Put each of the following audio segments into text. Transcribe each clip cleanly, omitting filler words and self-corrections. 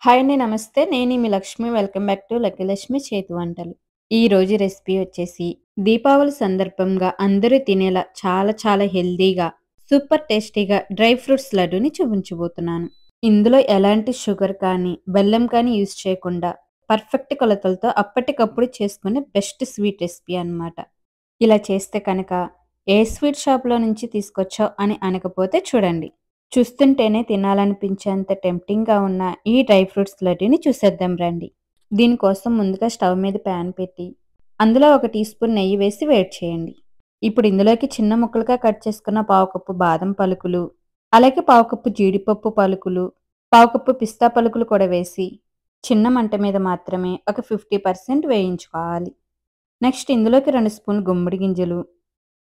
Hi అండి. నమస్తే. నేను మీ Lakshmi. Welcome back to lucky Lakshmi చేతి వంటలు. ఈ రోజు రెసిపీ వచ్చేసి దీపావళి సందర్భంగా అందరూ తినేలా చాలా చాలా హెల్తీగా, సూపర్ టేస్టీగా డ్రై ఫ్రూట్స్ లడ్డూని చూపించబోతున్నాను. ఇందులో ఎలాంటి షుగర్ కానీ, బెల్లం కానీ యూజ్ చేయకుండా పర్ఫెక్ట్ కొలతలతో అప్పటికప్పుడు చేసుకునే బెస్ట్ స్వీట్ రెసిపీ అన్నమాట. ఇలా చేస్తే కనుక ఏ స్వీట్ షాప్‌లో నుంచి తీసుకొచ్చావు అని అనకపోతే చూడండి. చూస్తుంటేనే తినాలనిపించేంత టెంప్టింగ్‌గా ఉన్న ఈ డ్రై ఫ్రూట్స్ లడ్డూని చూసేద్దాం రండి. దీనికోసం ముందుగా స్టవ్ మీద ప్యాన్ పెట్టి, అందులో ఒక టీ స్పూన్ నెయ్యి వేసి వేడి చేయండి. ఇప్పుడు ఇందులోకి చిన్న ముక్కలుగా కట్ చేసుకున్న పావు కప్పు బాదం పలుకులు, అలాగే పావు కప్పు జీడిపప్పు పలుకులు, పావు కప్పు పిస్తా పలుకులు కూడా వేసి, చిన్న మంట మీద మాత్రమే ఒక 50% వేయించుకోవాలి. నెక్స్ట్ ఇందులోకి 2 స్పూన్లు గుమ్మడి గింజలు,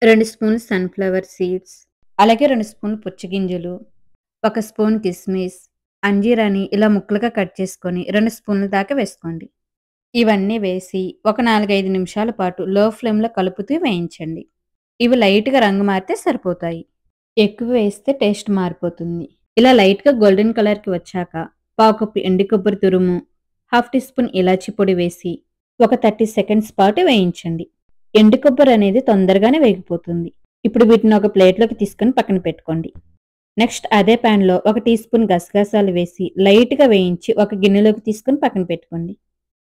2 స్పూన్లు సన్‌ఫ్లవర్ సీడ్స్, అలాగే 2 స్పూన్లు పుచ్చగింజలు, 1 స్పూన్ కిస్మిస్, అంజీరాని ఇలా ముక్కలుగా కట్ చేసుకొని 2 స్పూన్ల దాకా వేసుకోండి. ఇవన్నీ వేసి ఒక 4, 5 నిమిషాల పాటు లో ఫ్లేమ్‌లో కలుపుతూ వేయించండి. ఇవి లైట్‌గా రంగు మారితే సరిపోతాయి. ఎక్కువ వేస్తే టేస్ట్ మారిపోతుంది. ఇలా లైట్‌గా గోల్డెన్ కలర్‌కి వచ్చాక పావు కప్పు ఎండు కొబ్బరి తురుము, హాఫ్ టీ స్పూన్ ఇలాచీ పొడి వేసి ఒక 30 సెకండ్స్ పాటు వేయించండి. ఎండు కొబ్బరి అనేది తొందరగానే వేగిపోతుంది. ఇప్పుడు వీటిని ఒక ప్లేట్‌లోకి తీసుకొని పక్కన పెట్టుకోండి. నెక్స్ట్ అదే ప్యాన్‌లో ఒక టీ స్పూన్ గసగసాలు వేసి లైట్‌గా వేయించి ఒక గిన్నెలోకి తీసుకొని పక్కన పెట్టుకోండి.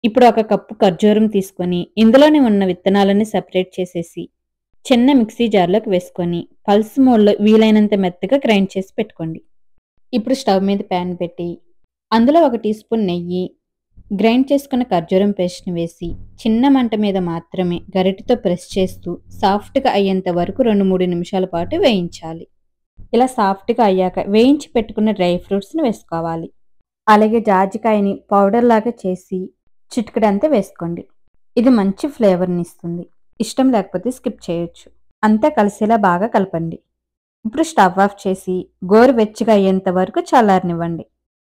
ఇప్పుడు ఒక కప్పు ఖర్జూరం తీసుకొని ఇందులోనే ఉన్న విత్తనాలన్నీ సెపరేట్ చేసేసి చిన్న మిక్సీ జార్‌లోకి వేసుకొని పల్స్ మోడ్‌లో వీలైనంత మెత్తగా గ్రైండ్ చేసి పెట్టుకోండి. ఇప్పుడు స్టవ్ మీద ప్యాన్ పెట్టి అందులో ఒక టీ స్పూన్ నెయ్యి, గ్రైండ్ చేసుకున్న ఖర్జూరం పేస్ట్‌ని వేసి చిన్న మంట మీద మాత్రమే గరిటెతో ప్రెస్ చేస్తూ సాఫ్ట్‌గా అయ్యేంత వరకు 2, 3 నిమిషాల పాటు వేయించాలి. ఇలా సాఫ్ట్‌గా అయ్యాక వేయించి పెట్టుకున్న డ్రై ఫ్రూట్స్‌ని వేసుకోవాలి. అలాగే జాజికాయని పౌడర్ లాగా చేసి చిటికెడంతా వేసుకోండి. ఇది మంచి ఫ్లేవర్‌నిస్తుంది. ఇష్టం లేకపోతే స్కిప్ చేయొచ్చు. అంతా కలిసేలా బాగా కలపండి. ఇప్పుడు స్టవ్ ఆఫ్ చేసి గోరువెచ్చగా అయ్యేంత వరకు చల్లారనివ్వండి.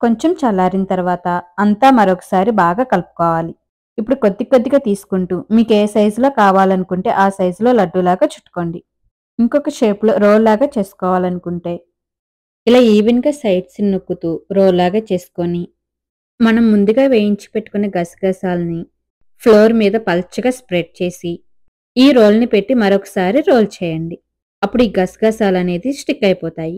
కొంచెం చల్లారిన తర్వాత అంతా మరొకసారి బాగా కలుపుకోవాలి. ఇప్పుడు కొద్ది కొద్దిగా తీసుకుంటూ మీకు ఏ సైజులో కావాలనుకుంటే ఆ సైజులో లడ్డూలాగా చుట్టుకోండి. ఇంకొక షేప్‌లో రోల్ లాగా చేసుకోవాలనుకుంటే ఇలా ఈవెన్‌గా సైడ్స్‌ని నొక్కుతూ రోల్ లాగా చేసుకొని మనం ముందుగా వేయించి పెట్టుకున్న గసగసాలని ఫ్లోర్ మీద పల్చగా స్ప్రెడ్ చేసి ఈ రోల్‌ని పెట్టి మరొకసారి రోల్ చేయండి. అప్పుడు ఈ గసగసాలనేది స్టిక్ అయిపోతాయి.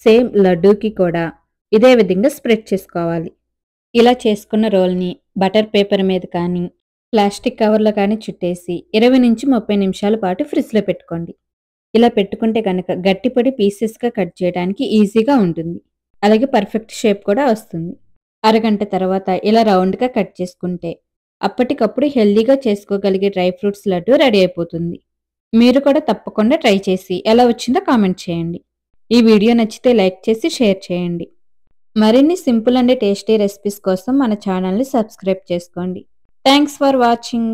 సేమ్ లడ్డూకి కూడా ఇదే విధంగా స్ప్రెడ్ చేసుకోవాలి. ఇలా చేసుకున్న రోల్‌ని బటర్ పేపర్ మీద కానీ, ప్లాస్టిక్ కవర్‌లో కానీ చుట్టేసి 20-30 నిమిషాల పాటు ఫ్రిడ్జ్‌లో పెట్టుకోండి. ఇలా పెట్టుకుంటే గనక గట్టిపొడి పీసెస్‌గా కట్ చేయడానికి ఈజీగా ఉంటుంది. అలాగే పర్ఫెక్ట్ షేప్ కూడా వస్తుంది. అరగంట తర్వాత ఇలా రౌండ్‌గా కట్ చేసుకుంటే అప్పటికప్పుడు హెల్తీగా చేసుకోగలిగే డ్రై ఫ్రూట్స్ లడ్డు రెడీ అయిపోతుంది. మీరు కూడా తప్పకుండా ట్రై చేసి ఎలా వచ్చిందో కామెంట్ చేయండి. ఈ వీడియో నచ్చితే లైక్ చేసి షేర్ చేయండి. మరిన్ని సింపుల్ అండ్ టేస్టీ రెసిపీస్ కోసం మన ఛానల్‌ని సబ్స్క్రైబ్ చేసుకోండి. Thanks for watching.